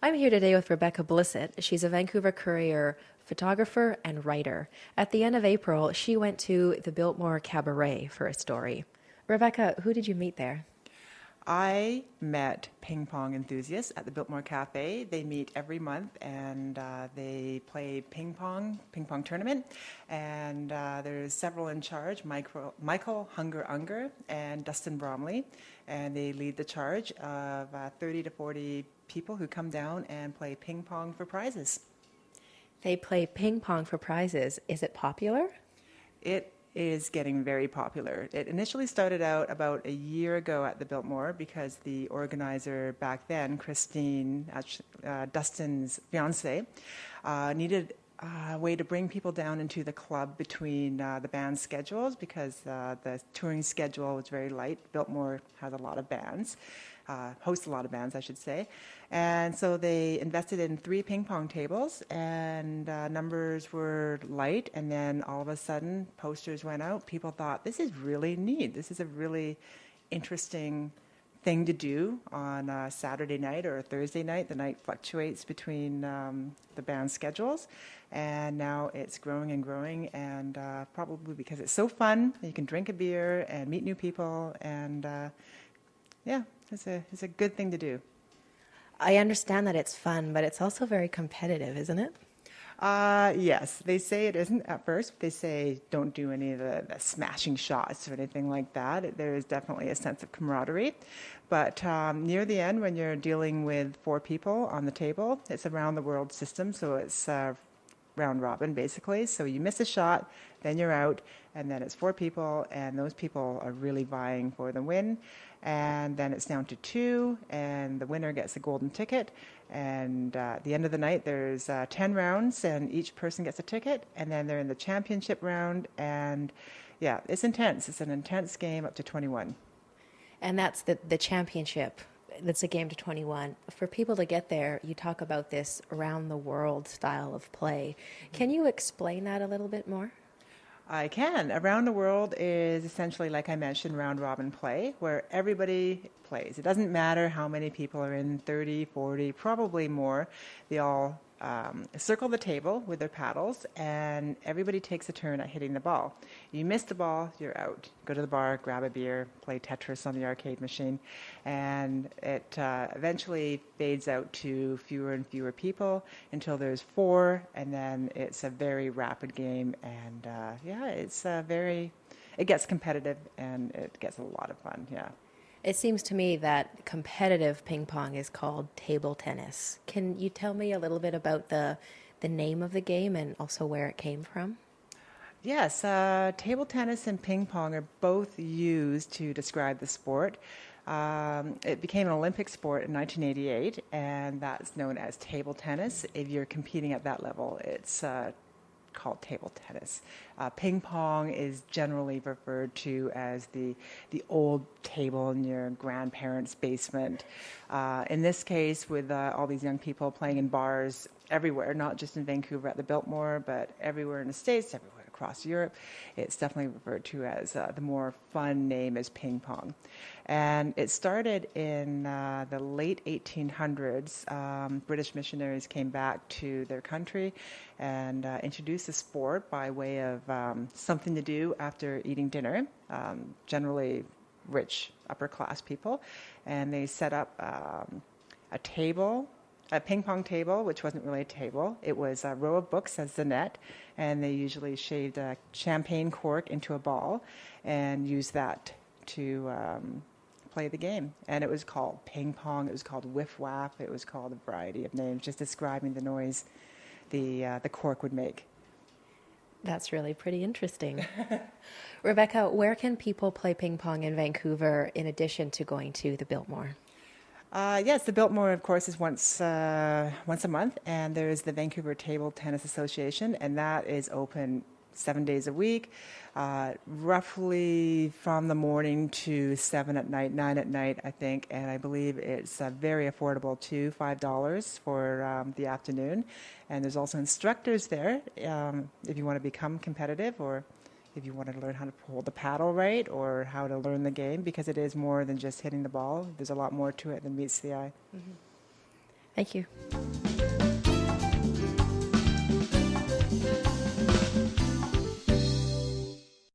I'm here today with Rebecca Blissett. She's a Vancouver Courier photographer and writer. At the end of April, she went to the Biltmore Cabaret for a story. Rebecca, who did you meet there? I met ping pong enthusiasts at the Biltmore Cafe. They meet every month and they play ping pong tournament. And there's several in charge, Michael Hunger Unger and Dustin Bromley. And they lead the charge of 30 to 40 people who come down and play ping pong for prizes. They play ping pong for prizes. Is it popular? It is getting very popular. It initially started out about a year ago at the Biltmore because the organizer back then, Christine, Dustin's fiance, needed a way to bring people down into the club between the band schedules because the touring schedule was very light. Biltmore has a lot of bands, hosts a lot of bands, I should say. And so they invested in 3 ping pong tables, and numbers were light, and then all of a sudden posters went out. People thought, this is really neat. This is a really interesting thing to do on a Saturday night or a Thursday night. The night fluctuates between the band schedules, and now it's growing and growing, and probably because it's so fun. You can drink a beer and meet new people, and yeah, it's a good thing to do. I understand that it's fun, but it's also very competitive, isn't it? Yes, they say it isn't at first. They say don't do any of the smashing shots or anything like that. There is definitely a sense of camaraderie. But near the end, when you're dealing with 4 people on the table, it's a round-the-world system, so it's round robin, basically. So you miss a shot, then you're out, and then it's 4 people, and those people are really vying for the win. And then it's down to 2, and the winner gets a golden ticket. And at the end of the night, there's 10 rounds, and each person gets a ticket. And then they're in the championship round, and yeah, it's intense. It's an intense game up to 21. And that's the championship. That's a game to 21. For people to get there, you talk about this around the world style of play. Can you explain that a little bit more? I can. Around the World is essentially, like I mentioned, round robin play, where everybody plays. It doesn't matter how many people are in, 30, 40, probably more. They all circle the table with their paddles, and everybody takes a turn at hitting the ball. You miss the ball, you're out. Go to the bar, grab a beer, play Tetris on the arcade machine, and it eventually fades out to fewer and fewer people until there's 4, and then it's a very rapid game, and yeah, it gets competitive, and it gets a lot of fun, yeah. It seems to me that competitive ping pong is called table tennis. Can you tell me a little bit about the name of the game and also where it came from? Yes, table tennis and ping pong are both used to describe the sport. It became an Olympic sport in 1988, and that's known as table tennis. If you're competing at that level, it's called table tennis. Ping pong is generally referred to as the old table in your grandparents' basement. In this case, with all these young people playing in bars everywhere, not just in Vancouver at the Biltmore, but everywhere in the States, everywhere across Europe, it's definitely referred to as the more fun name is ping pong. And it started in the late 1800s. British missionaries came back to their country and introduced the sport by way of something to do after eating dinner, generally rich upper class people. And they set up a table, a ping pong table, which wasn't really a table. It was a row of books as the net, and they usually shaved a champagne cork into a ball and used that to play the game. And it was called ping pong, it was called whiff whap, it was called a variety of names, just describing the noise the cork would make. That's really pretty interesting. Rebecca, where can people play ping pong in Vancouver in addition to going to the Biltmore? Yes, the Biltmore, of course, is once a month, and there's the Vancouver Table Tennis Association, and that is open 7 days a week, roughly from the morning to 7 at night, 9 at night, I think, and I believe it's very affordable too, $5 for the afternoon. And there's also instructors there if you want to become competitive, or if you want to learn how to hold the paddle right, or how to learn the game, because it is more than just hitting the ball. There's a lot more to it than meets the eye. Mm-hmm. Thank you.